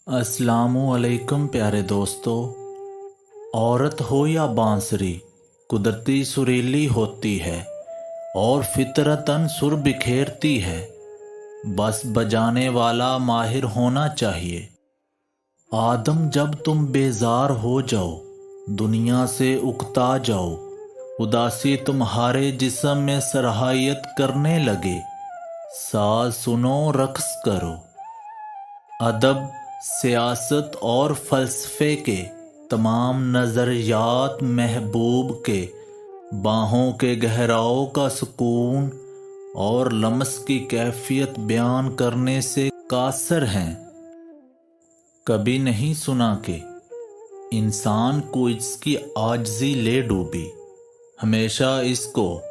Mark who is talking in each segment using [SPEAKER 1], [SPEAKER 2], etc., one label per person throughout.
[SPEAKER 1] السلام علیکم پیارے دوستو۔ عورت ہو یا بانسری، قدرتی سریلی ہوتی ہے اور فطرتاً سر بکھیرتی ہے، بس بجانے والا ماہر ہونا چاہیے۔ آدم جب تم بیزار ہو جاؤ، دنیا سے اکتا جاؤ، اداسی تمہارے جسم میں سرایت کرنے لگے، ساز سنو، رقص کرو۔ ادب، سیاست اور فلسفے کے تمام نظریات محبوب کے باہوں کے گہراؤں کا سکون اور لمس کی کیفیت بیان کرنے سے قاصر ہیں۔ کبھی نہیں سنا کہ انسان کو اس کی عاجزی لے ڈوبی، ہمیشہ اس کو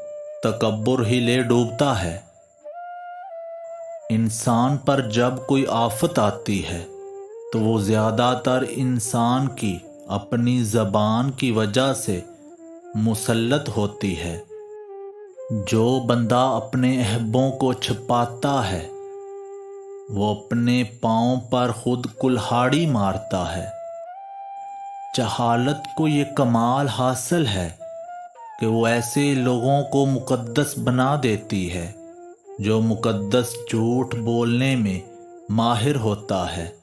[SPEAKER 1] تکبر ہی لے ڈوبتا ہے۔ انسان پر جب کوئی آفت آتی ہے تو وہ زیادہ تر انسان کی اپنی زبان کی وجہ سے مسلط ہوتی ہے۔ جو بندہ اپنے عیبوں کو چھپاتا ہے وہ اپنے پاؤں پر خود کلہاڑی مارتا ہے۔ جہالت کو یہ کمال حاصل ہے کہ وہ ایسے لوگوں کو مقدس بنا دیتی ہے جو مقدس جھوٹ بولنے میں ماہر ہوتا ہے۔